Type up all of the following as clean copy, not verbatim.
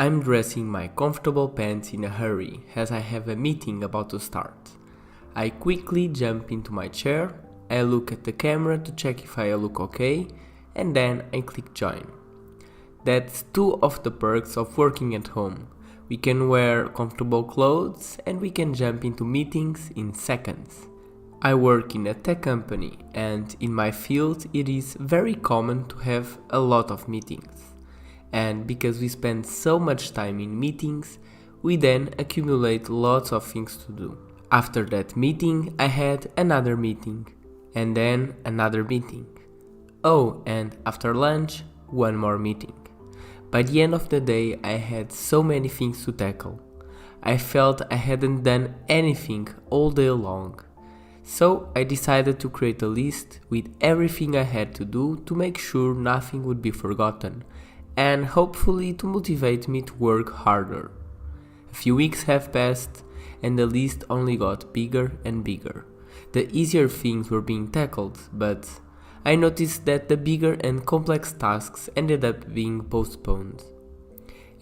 I'm dressing my comfortable pants in a hurry as I have a meeting about to start. I quickly jump into my chair, I look at the camera to check if I look okay, and then I click join. That's two of the perks of working at home. We can wear comfortable clothes and we can jump into meetings in seconds. I work in a tech company and in my field it is very common to have a lot of meetings. And because we spend so much time in meetings, we then accumulate lots of things to do. After that meeting, I had another meeting, and then another meeting. Oh, and after lunch, one more meeting. By the end of the day, I had so many things to tackle. I felt I hadn't done anything all day long. So I decided to create a list with everything I had to do to make sure nothing would be forgotten, and hopefully to motivate me to work harder. A few weeks have passed and the list only got bigger and bigger. The easier things were being tackled, but I noticed that the bigger and complex tasks ended up being postponed.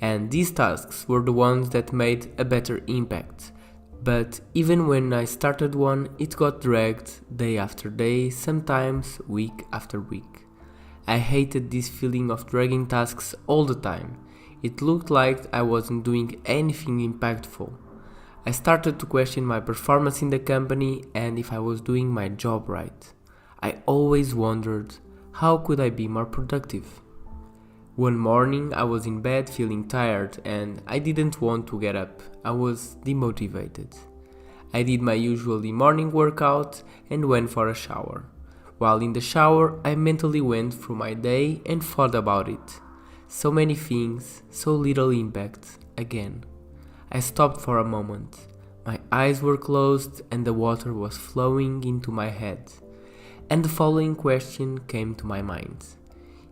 And these tasks were the ones that made a better impact. But even when I started one, it got dragged day after day, sometimes week after week. I hated this feeling of dragging tasks all the time. It looked like I wasn't doing anything impactful. I started to question my performance in the company and if I was doing my job right. I always wondered, how could I be more productive? One morning I was in bed feeling tired and I didn't want to get up. I was demotivated. I did my usually morning workout and went for a shower. While in the shower, I mentally went through my day and thought about it. So many things, so little impact, again. I stopped for a moment. My eyes were closed and the water was flowing into my head. And the following question came to my mind.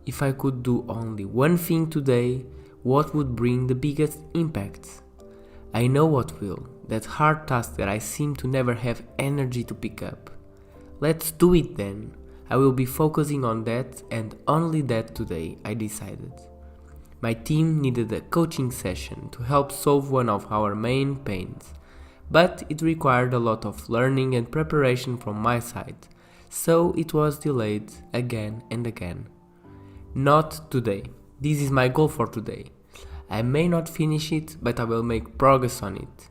If I could do only one thing today, what would bring the biggest impact? I know what will, that hard task that I seem to never have energy to pick up. Let's do it then. I will be focusing on that and only that today, I decided. My team needed a coaching session to help solve one of our main pains, but it required a lot of learning and preparation from my side, so it was delayed again and again. Not today. This is my goal for today. I may not finish it, but I will make progress on it.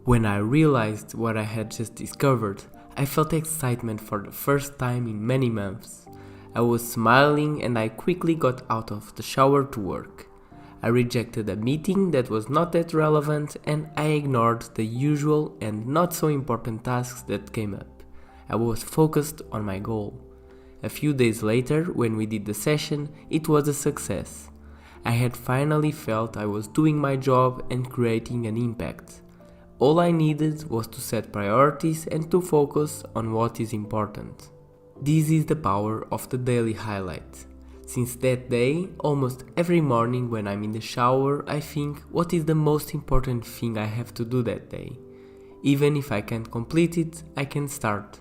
When I realized what I had just discovered, I felt excitement for the first time in many months. I was smiling and I quickly got out of the shower to work. I rejected a meeting that was not that relevant and I ignored the usual and not so important tasks that came up. I was focused on my goal. A few days later, when we did the session, it was a success. I had finally felt I was doing my job and creating an impact. All I needed was to set priorities and to focus on what is important. This is the power of the daily highlight. Since that day, almost every morning when I'm in the shower, I think, what is the most important thing I have to do that day? Even if I can't complete it, I can start.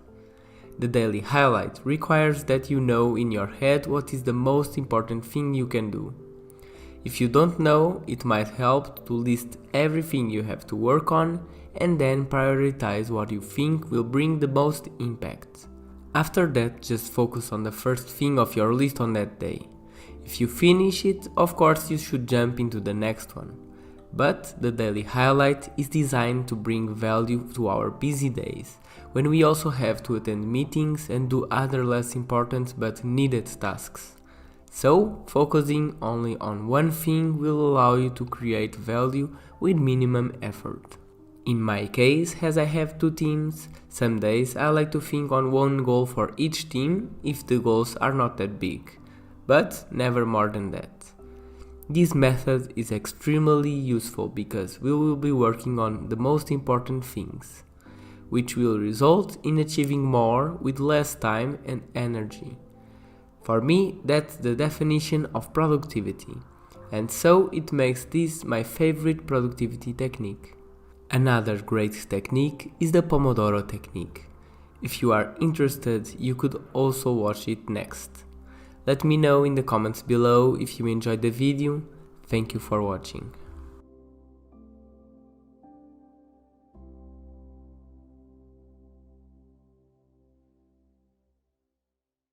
The daily highlight requires that you know in your head what is the most important thing you can do. If you don't know, it might help to list everything you have to work on and then prioritize what you think will bring the most impact. After that, just focus on the first thing of your list on that day. If you finish it, of course you should jump into the next one. But the daily highlight is designed to bring value to our busy days, when we also have to attend meetings and do other less important but needed tasks. So, focusing only on one thing will allow you to create value with minimum effort. In my case, as I have two teams, some days I like to think on one goal for each team if the goals are not that big, but never more than that. This method is extremely useful because we will be working on the most important things, which will result in achieving more with less time and energy. For me, that's the definition of productivity, and so it makes this my favorite productivity technique. Another great technique is the Pomodoro technique. If you are interested, you could also watch it next. Let me know in the comments below if you enjoyed the video. Thank you for watching.